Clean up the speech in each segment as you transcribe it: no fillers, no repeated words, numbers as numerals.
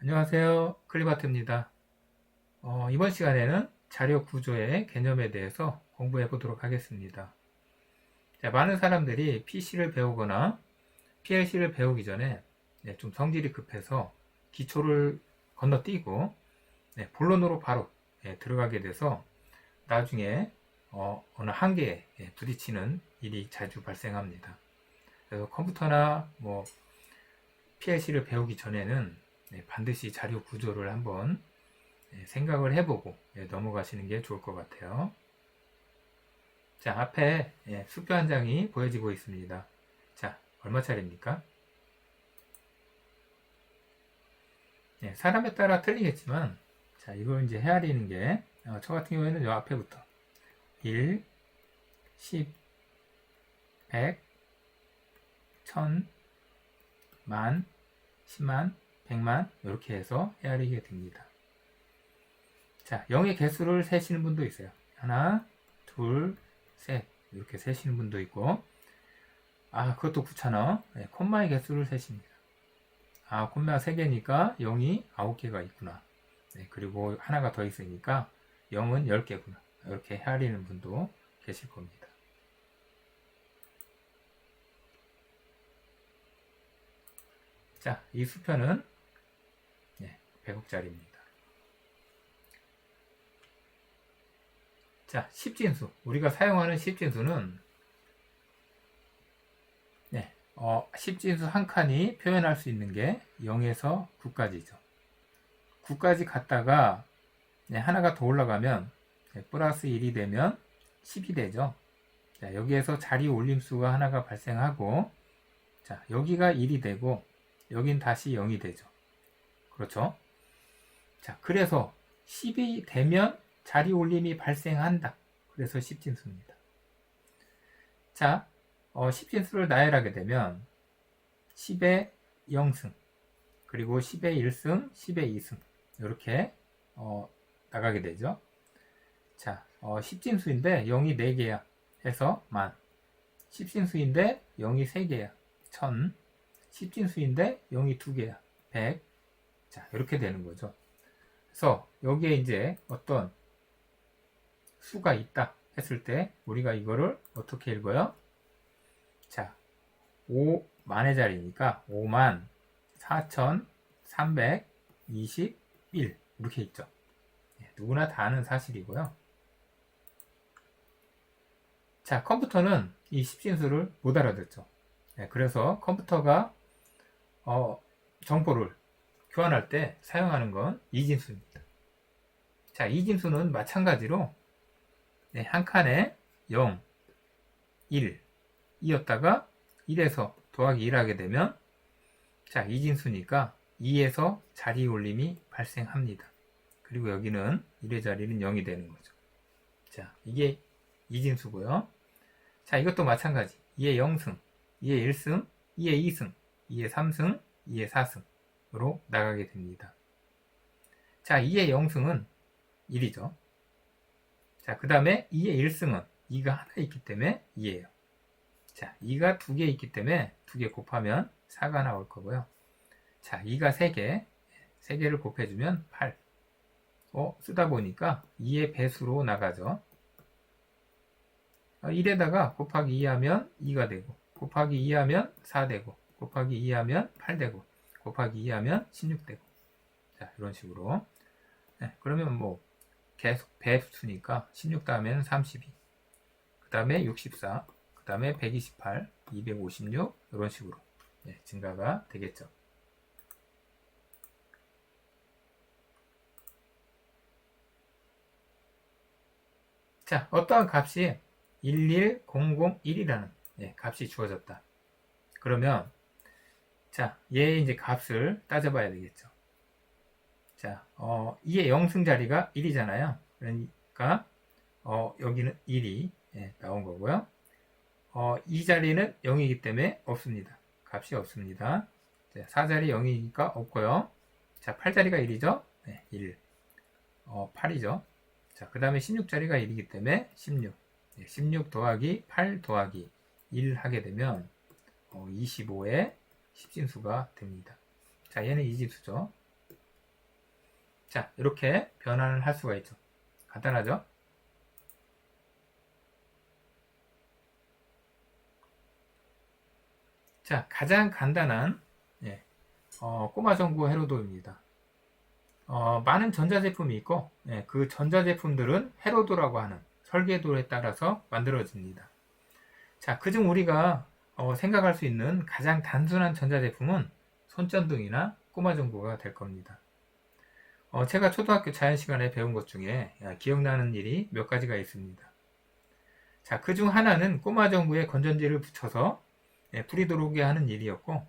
안녕하세요. 클리바트입니다. 이번 시간에는 자료 구조의 개념에 대해서 공부해 보도록 하겠습니다. 자, 많은 사람들이 PC를 배우거나 PLC를 배우기 전에 좀 성질이 급해서 기초를 건너뛰고 본론으로 바로 들어가게 돼서 나중에 어느 한계에 부딪히는 일이 자주 발생합니다. 그래서 컴퓨터나 PLC를 배우기 전에는 반드시 자료 구조를 한번 생각을 해보고 넘어가시는 게 좋을 것 같아요. 자, 앞에 수표 한 장이 보여지고 있습니다. 자, 얼마짜리입니까? 사람에 따라 틀리겠지만, 자, 이걸 이제 헤아리는 게, 저 같은 경우에는 요 앞에부터 1, 10, 100, 1000, 만, 10만, 100만 이렇게 해서 헤아리게 됩니다. 자, 0의 개수를 세시는 분도 있어요. 하나, 둘, 셋 이렇게 세시는 분도 있고, 그것도 귀찮아. 콤마의 개수를 세십니다. 콤마가 3개니까 0이 9개가 있구나. 그리고 하나가 더 있으니까 0은 10개구나. 이렇게 헤아리는 분도 계실 겁니다. 자, 이 수표는 100억짜리입니다. 자, 10진수. 우리가 사용하는 10진수는 10진수 한 칸이 표현할 수 있는 게 0에서 9까지죠. 9까지 갔다가 하나가 더 올라가면 플러스 1이 되면 10이 되죠. 자, 여기에서 자리 올림수가 하나가 발생하고, 자, 여기가 1이 되고 여긴 다시 0이 되죠. 그렇죠? 자, 그래서 10이 되면 자리 올림이 발생한다. 그래서 10진수입니다. 자, 10진수를 나열하게 되면 10의 0승, 그리고 10의 1승, 10의 2승 이렇게 나가게 되죠. 자, 10진수인데 0이 4개야 해서 만, 10진수인데 0이 3개야 1000, 10진수인데 0이 2개야 100. 자, 이렇게 되는 거죠. 그래서 여기에 이제 어떤 수가 있다 했을 때 우리가 이거를 어떻게 읽어요? 자, 5만의 자리니까 5만 4321 이렇게 있죠. 누구나 다 아는 사실이고요. 자, 컴퓨터는 이 10진수를 못 알아듣죠. 그래서 컴퓨터가 정보를 교환할 때 사용하는 건 2진수입니다. 자, 2진수는 마찬가지로 한 칸에 0, 1 이었다가 1에서 더하기 1 하게 되면, 자, 2진수니까 2에서 자리 올림이 발생합니다. 그리고 여기는 1의 자리는 0이 되는 거죠. 자, 이게 2진수고요. 자, 이것도 마찬가지. 2의 0승, 2의 1승, 2의 2승, 2의 3승, 2의 4승으로 나가게 됩니다. 자, 2의 0승은 1이죠. 자, 그 다음에 2의 1승은 2가 하나 있기 때문에 2예요. 자, 2가 2개 있기 때문에 2개 곱하면 4가 나올 거고요. 자, 2가 3개, 3개를 곱해주면 8. 쓰다 보니까 2의 배수로 나가죠. 1에다가 곱하기 2 하면 2가 되고, 곱하기 2 하면 4 되고, 곱하기 2 하면 8 되고, 곱하기 2 하면 16 되고. 자, 이런 식으로. 그러면 계속 배수니까 16 다음에는 32, 그 다음에 64, 그 다음에 128, 256 이런 식으로 증가가 되겠죠. 자, 어떠한 값이 11001이라는 값이 주어졌다. 그러면 자, 얘의 이제 값을 따져봐야 되겠죠. 자, 2의 0승 자리가 1이잖아요. 그러니까 여기는 1이 나온 거고요. 이 자리는 0이기 때문에 없습니다. 값이 없습니다. 자, 4자리 0이니까 없고요. 자, 8자리가 1이죠. 1. 8이죠. 자, 그 다음에 16자리가 1이기 때문에 16. 16 더하기 8 더하기 1 하게 되면 25의 10진수가 됩니다. 자, 얘는 2진수죠. 자, 이렇게 변환을 할 수가 있죠. 간단하죠? 자, 가장 간단한 꼬마 전구 헤로도입니다. 많은 전자제품이 있고 그 전자제품들은 헤로도라고 하는 설계도에 따라서 만들어집니다. 자, 그중 우리가 생각할 수 있는 가장 단순한 전자제품은 손전등이나 꼬마 전구가 될 겁니다. 제가 초등학교 자연 시간에 배운 것 중에 기억나는 일이 몇 가지가 있습니다. 자, 그중 하나는 꼬마 전구에 건전지를 붙여서 불이 들어오게 하는 일이었고,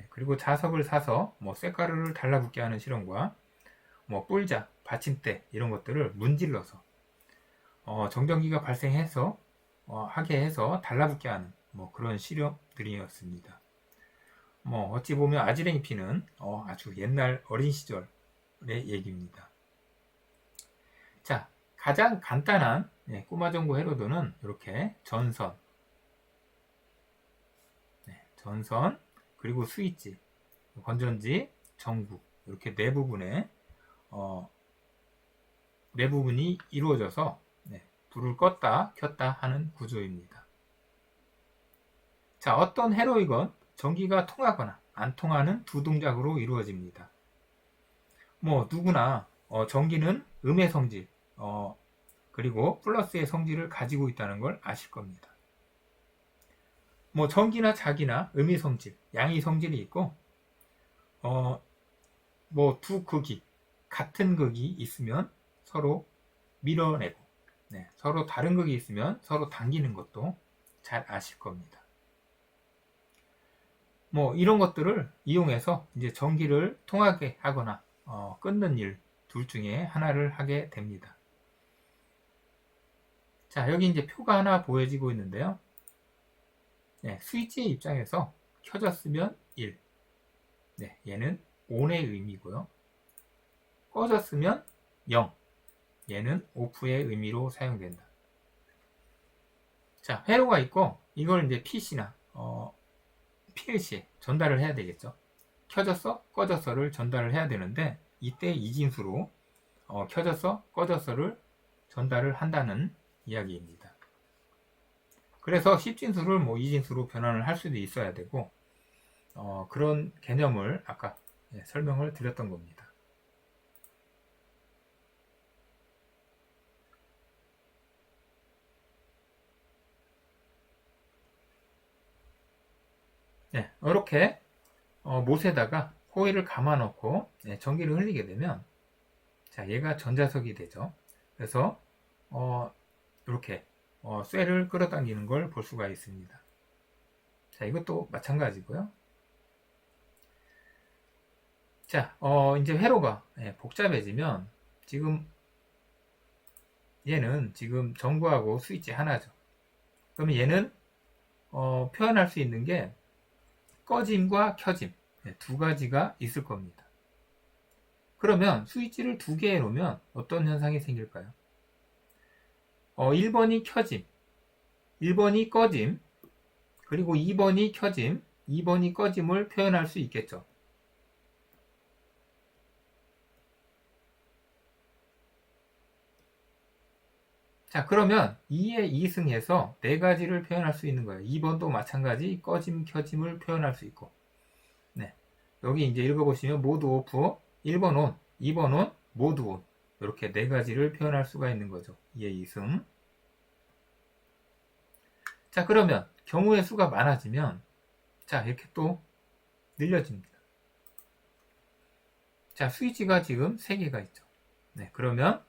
그리고 자석을 사서 쇳가루를 달라붙게 하는 실험과 뿔자, 받침대 이런 것들을 문질러서 정전기가 발생해서 하게 해서 달라붙게 하는 그런 실험들이었습니다. 어찌 보면 아지랭이 피는 아주 옛날 어린 시절의 얘기입니다. 자, 가장 간단한 꼬마 전구 헤로도는 이렇게 전선, 그리고 스위치, 건전지, 전구 이렇게 네 부분이 이루어져서 불을 껐다 켰다 하는 구조입니다. 자, 어떤 헤로이건 전기가 통하거나 안 통하는 두 동작으로 이루어집니다. 누구나 전기는 음의 성질 그리고 플러스의 성질을 가지고 있다는 걸 아실 겁니다. 전기나 자기나 음의 성질, 양의 성질이 있고 두 극이 같은 극이 있으면 서로 밀어내고 서로 다른 극이 있으면 서로 당기는 것도 잘 아실 겁니다. 이런 것들을 이용해서 이제 전기를 통하게 하거나 끊는 일 둘 중에 하나를 하게 됩니다. 자, 여기 이제 표가 하나 보여지고 있는데요. 스위치의 입장에서 켜졌으면 1. 얘는 ON의 의미고요. 꺼졌으면 0. 얘는 OFF의 의미로 사용된다. 자, 회로가 있고 이걸 이제 PC나 PLC에 전달을 해야 되겠죠. 켜졌어, 꺼졌어를 전달을 해야 되는데 이때 이진수로 켜졌어, 꺼졌어를 전달을 한다는 이야기입니다. 그래서 10진수를 이진수로 변환을 할 수도 있어야 되고 그런 개념을 아까 설명을 드렸던 겁니다. 이렇게 못에다가 코일을 감아 놓고 전기를 흘리게 되면 자, 얘가 전자석이 되죠. 그래서 이렇게 쇠를 끌어당기는 걸 볼 수가 있습니다. 자, 이것도 마찬가지고요. 자, 이제 회로가 복잡해지면 지금 얘는 지금 전구하고 스위치 하나죠. 그러면 얘는 표현할 수 있는 게 꺼짐과 켜짐 두 가지가 있을 겁니다. 그러면 스위치를 두 개 해놓으면 어떤 현상이 생길까요? 1번이 켜짐, 1번이 꺼짐, 그리고 2번이 켜짐, 2번이 꺼짐을 표현할 수 있겠죠. 자, 그러면 2의 2승에서 네 가지를 표현할 수 있는 거예요. 2번도 마찬가지 꺼짐, 켜짐을 표현할 수 있고 여기 이제 읽어보시면 모드 오프, 1번 온, 2번 온, 모드 온 이렇게 네 가지를 표현할 수가 있는 거죠. 2의 2승. 자, 그러면 경우의 수가 많아지면 자, 이렇게 또 늘려집니다. 자, 스위치가 지금 3개가 있죠. 그러면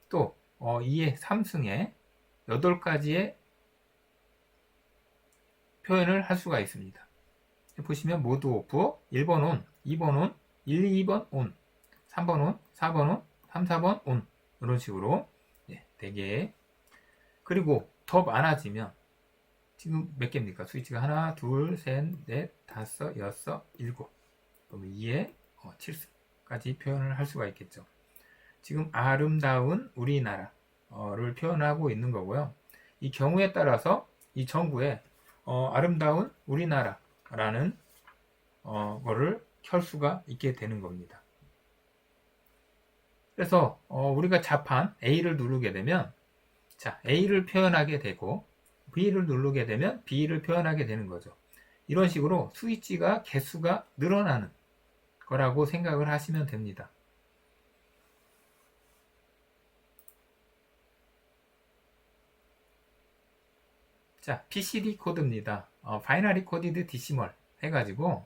또 2의 3승에 8가지의 표현을 할 수가 있습니다. 보시면 모드 오프, 1번 온, 2번 온, 1, 2번 온, 3번 온, 4번 온, 3, 4번 온 이런 식으로 4개. 그리고 더 많아지면 지금 몇 개입니까? 스위치가 하나, 둘, 셋, 넷, 다섯, 여섯, 일곱. 그러면 2에 7승까지 표현을 할 수가 있겠죠. 지금 아름다운 우리나라를 표현하고 있는 거고요. 이 경우에 따라서 이 전구에 아름다운 우리나라라는 거를 켤 수가 있게 되는 겁니다. 그래서 우리가 자판 A를 누르게 되면 자, A를 표현하게 되고 B를 누르게 되면 B를 표현하게 되는 거죠. 이런 식으로 스위치가 개수가 늘어나는 거라고 생각을 하시면 됩니다. 자, PCD 코드입니다. 바이너리 코디드 디시멀 해가지고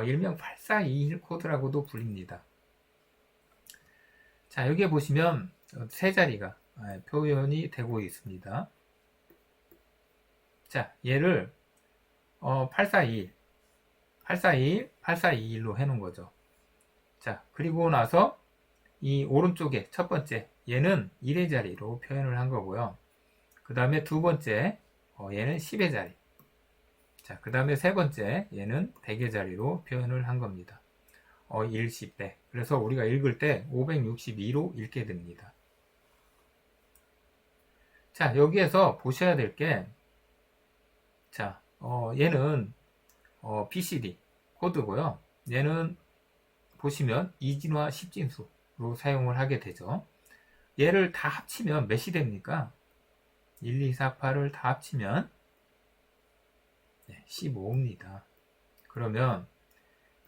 일명 8421 코드라고도 불립니다. 자, 여기에 보시면 세 자리가 표현이 되고 있습니다. 자, 얘를 841, 841, 8421로 해놓은 거죠. 자, 그리고 나서 이 오른쪽에 첫 번째 얘는 1의 자리로 표현을 한 거고요. 그 다음에 두 번째 얘는 10의 자리. 자, 그 다음에 세 번째 얘는 100의 자리로 표현을 한 겁니다. 1, 10, 100. 그래서 우리가 읽을 때 562로 읽게 됩니다. 자, 여기에서 보셔야 될 게, 자, 얘는 BCD 코드고요. 얘는 보시면 2진화 10진수로 사용을 하게 되죠. 얘를 다 합치면 몇이 됩니까? 1, 2, 4, 8을 다 합치면 15입니다. 그러면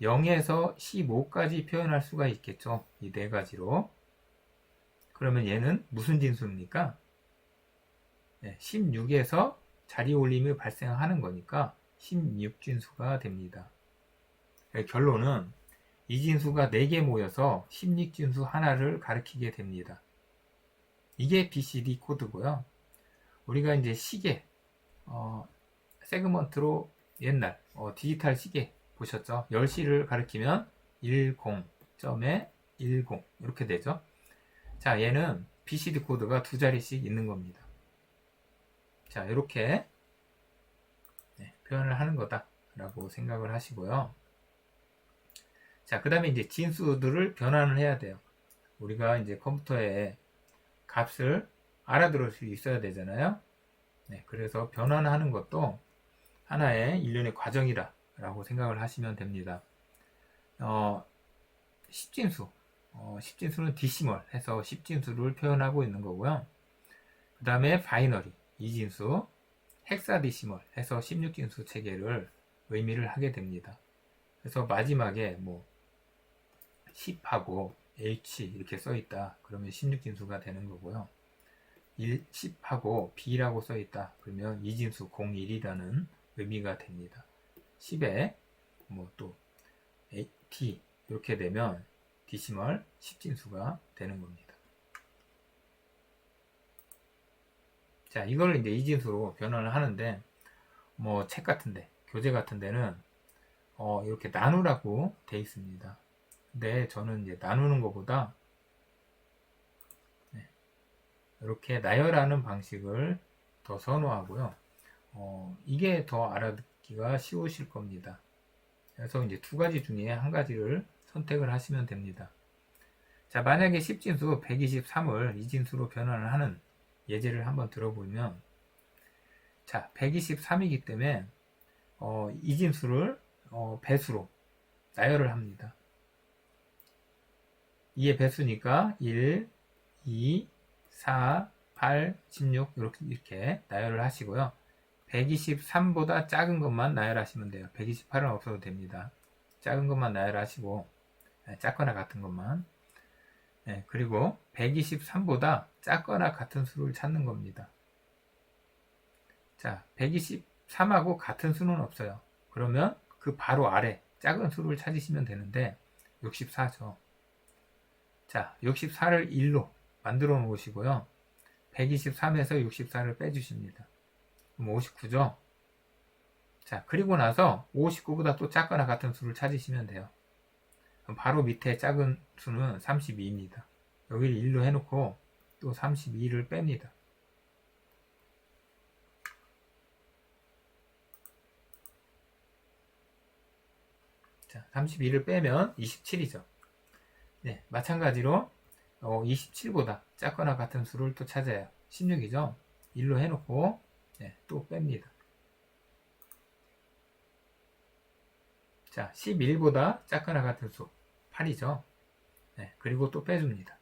0에서 15까지 표현할 수가 있겠죠. 이 네 가지로. 그러면 얘는 무슨 진수입니까? 16에서 자리 올림이 발생하는 거니까 16진수가 됩니다. 결론은 이 진수가 4개 모여서 16진수 하나를 가리키게 됩니다. 이게 BCD 코드고요. 우리가 이제 시계, 세그먼트로 옛날 디지털 시계 보셨죠? 10시를 가리키면 10.10 이렇게 되죠. 자, 얘는 BCD 코드가 두 자리씩 있는 겁니다. 자, 이렇게 표현을 하는 거다라고 생각을 하시고요. 자, 그 다음에 이제 진수들을 변환을 해야 돼요. 우리가 이제 컴퓨터에 값을 알아들을 수 있어야 되잖아요. 그래서 변환하는 것도 하나의 일련의 과정이라고 생각을 하시면 됩니다. 10진수, 10진수는 디시멀 해서 10진수를 표현하고 있는 거고요. 그 다음에 바이너리, 2진수, 헥사디시멀 해서 16진수 체계를 의미를 하게 됩니다. 그래서 마지막에 뭐 10하고 H 이렇게 써있다. 그러면 16진수가 되는 거고요. 10하고 B라고 써있다. 그러면 2진수 01이라는 의미가 됩니다. 10에 뭐 또 D 이렇게 되면 디시멀 10진수가 되는 겁니다. 자, 이걸 이제 2진수로 변환을 하는데 뭐 책 같은데, 교재 같은 데는 이렇게 나누라고 돼 있습니다. 근데 저는 이제 나누는 것보다 이렇게 나열하는 방식을 더 선호하고요. 이게 더 알아듣기가 쉬우실 겁니다. 그래서 이제 두 가지 중에 한 가지를 선택을 하시면 됩니다. 자, 만약에 10진수 123을 2진수로 변환을 하는 예제를 한번 들어보면, 자, 123이기 때문에 2진수를 배수로 나열을 합니다. 2의 배수니까 1, 2, 4, 8, 16 이렇게 나열을 하시고요. 123보다 작은 것만 나열하시면 돼요. 128은 없어도 됩니다. 작은 것만 나열하시고 작거나 같은 것만. 그리고 123보다 작거나 같은 수를 찾는 겁니다. 자, 123하고 같은 수는 없어요. 그러면 그 바로 아래 작은 수를 찾으시면 되는데 64죠. 자, 64를 1로 만들어 놓으시고요. 123에서 64를 빼주십니다. 그럼 59죠. 자, 그리고 나서 59보다 또 작거나 같은 수를 찾으시면 돼요. 그럼 바로 밑에 작은 수는 32입니다. 여기를 1로 해놓고 또 32를 뺍니다. 자, 32를 빼면 27이죠. 네, 마찬가지로 27보다 작거나 같은 수를 또 찾아요. 16이죠. 1로 해놓고 또 뺍니다. 자, 11보다 작거나 같은 수 8이죠. 그리고 또 빼줍니다.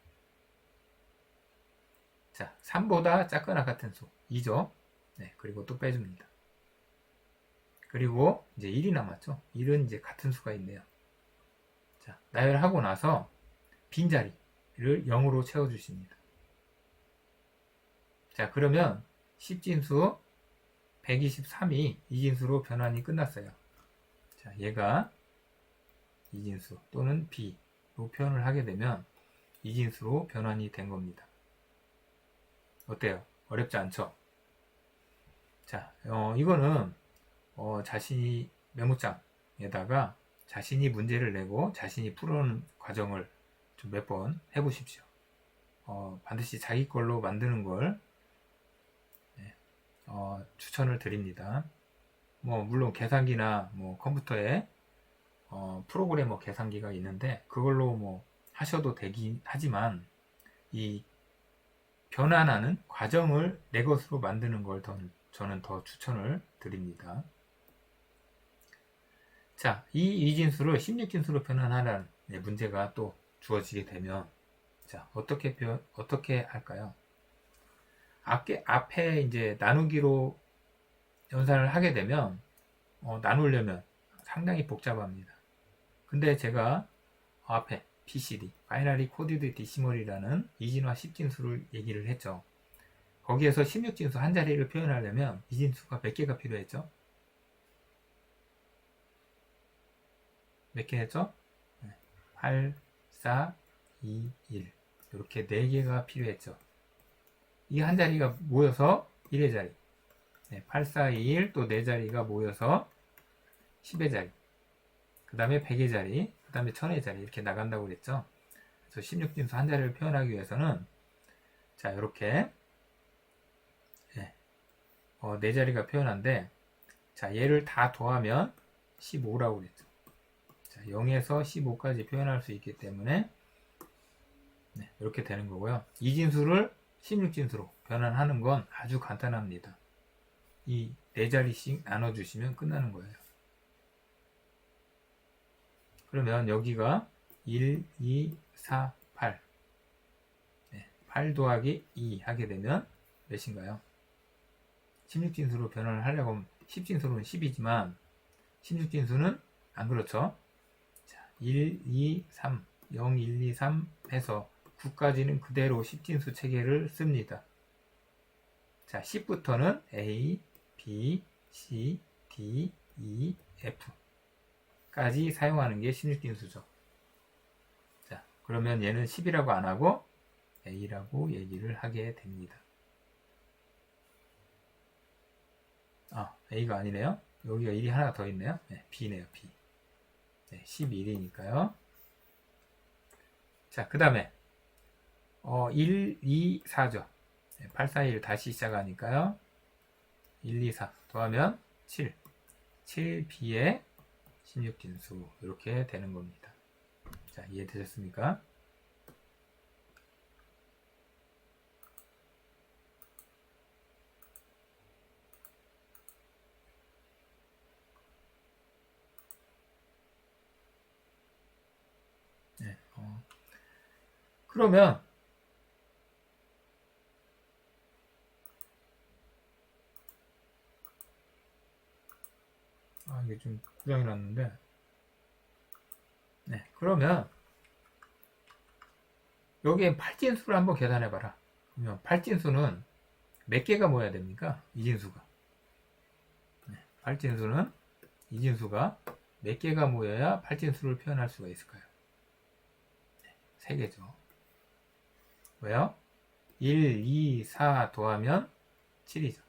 자, 3보다 작거나 같은 수 2죠. 네, 그리고 또 빼줍니다. 그리고 이제 1이 남았죠. 1은 이제 같은 수가 있네요. 자, 나열하고 나서 빈자리를 0으로 채워주십니다. 자, 그러면 10진수 123이 이진수로 변환이 끝났어요. 자, 얘가 이진수 또는 B로 표현을 하게 되면 이진수로 변환이 된 겁니다. 어때요? 어렵지 않죠? 자, 이거는 자신이 메모장에다가 자신이 문제를 내고 자신이 풀어오는 과정을 좀 몇 번 해보십시오. 반드시 자기 걸로 만드는 걸 추천을 드립니다. 물론 계산기나 컴퓨터에 프로그래머 계산기가 있는데 그걸로 하셔도 되긴 하지만 이 변환하는 과정을 내 것으로 만드는 걸 저는 더 추천을 드립니다. 자, 이 이진수를 16진수로 변환하라는 문제가 또 주어지게 되면 자, 어떻게 할까요? 앞에 이제 나누기로 연산을 하게 되면 나누려면 상당히 복잡합니다. 근데 제가 앞에 BCD, 바이너리 코디드 디시멀이라는 이진화 10진수를 얘기를 했죠. 거기에서 16진수 한 자리를 표현하려면 이진수가 몇 개가 필요했죠? 몇 개 했죠? 8, 4, 2, 1 이렇게 4개가 필요했죠. 이 한 자리가 모여서 1의 자리 8, 4, 2, 1 또 4자리가 모여서 10의 자리 그 다음에 100의 자리 그 다음에 1000의 자리 이렇게 나간다고 그랬죠. 그래서 16진수 한 자리를 표현하기 위해서는 자 이렇게 4자리가 표현한데 자 얘를 다 더하면 15라고 그랬죠. 자 0에서 15까지 표현할 수 있기 때문에 이렇게 되는 거고요. 이진수를 16진수로 변환하는 건 아주 간단합니다. 이 4자리씩 나눠주시면 끝나는 거예요. 그러면 여기가 1, 2, 4, 8 8 더하기 2 하게 되면 몇인가요? 16진수로 변환을 하려고 하면 10진수로는 10이지만 16진수는 안 그렇죠. 자, 1, 2, 3 0, 1, 2, 3 해서 9까지는 그대로 10진수 체계를 씁니다. 자, 10부터는 A, B, C, D, E, F 까지 사용하는 게 16진수죠. 자, 그러면 얘는 10이라고 안 하고 A라고 얘기를 하게 됩니다. A가 아니네요. 여기가 1이 하나 더 있네요. B네요, B. 11이니까요. 자, 그 다음에 1, 2, 4죠. 8, 4, 1 다시 시작하니까요. 1, 2, 4 더하면 7. 7B의 16진수 이렇게 되는 겁니다. 자, 이해되셨습니까? 그러면 이게 좀 고장이 났는데 그러면 여기에 8진수를 한번 계산해 봐라. 그러면 8진수는 몇 개가 모여야 됩니까? 이진수가 8진수는 이진수가 몇 개가 모여야 8진수를 표현할 수가 있을까요? 3개죠. 왜요? 1, 2, 4 더하면 7이죠.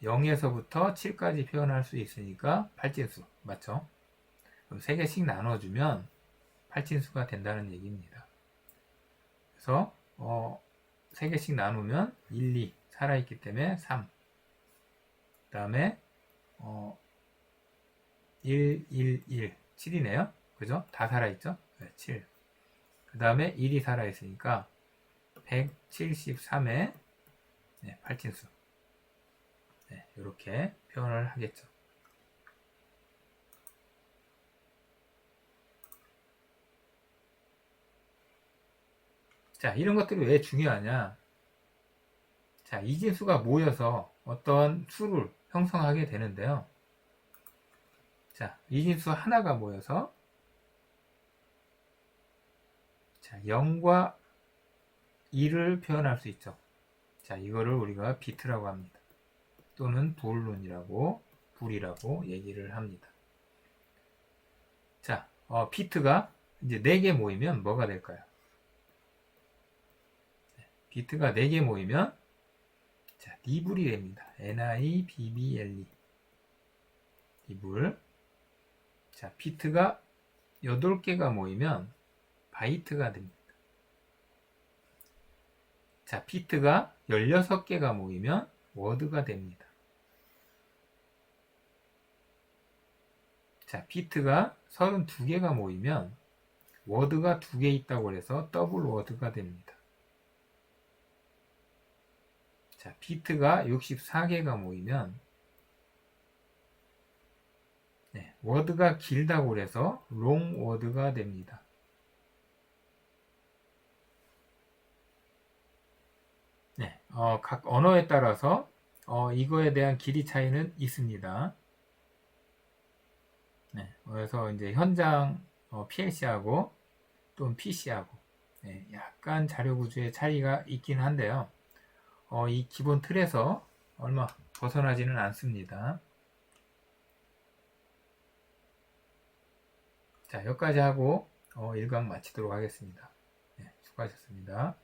0에서부터 7까지 표현할 수 있으니까 8진수 맞죠? 그럼 3개씩 나눠주면 8진수가 된다는 얘기입니다. 그래서 3개씩 나누면 1, 2 살아있기 때문에 3 그 다음에 1, 1, 1 7이네요. 그죠? 다 살아있죠? 7 그 다음에 1이 살아있으니까 173의 8진수 이렇게 표현을 하겠죠. 자, 이런 것들이 왜 중요하냐? 자, 이진수가 모여서 어떤 수를 형성하게 되는데요. 자, 이진수 하나가 모여서 자, 0과 2를 표현할 수 있죠. 자, 이거를 우리가 비트라고 합니다. 또는 불이라고 얘기를 합니다. 자, 비트가 이제 4개 모이면 뭐가 될까요? 비트가 4개 모이면 자, 니블이 됩니다. NIBBLE 니블. 자, 비트가 8개가 모이면 바이트가 됩니다. 자, 비트가 16개가 모이면 워드가 됩니다. 자, 비트가 32개가 모이면 워드가 2개 있다고 해서 더블 워드가 됩니다. 자, 비트가 64개가 모이면 워드가 길다고 해서 롱 워드가 됩니다. 각 언어에 따라서 이거에 대한 길이 차이는 있습니다. 그래서 이제 현장 PLC하고 또는 PC하고 약간 자료 구조의 차이가 있긴 한데요. 이 기본 틀에서 얼마 벗어나지는 않습니다. 자, 여기까지 하고 1강 마치도록 하겠습니다. 수고하셨습니다.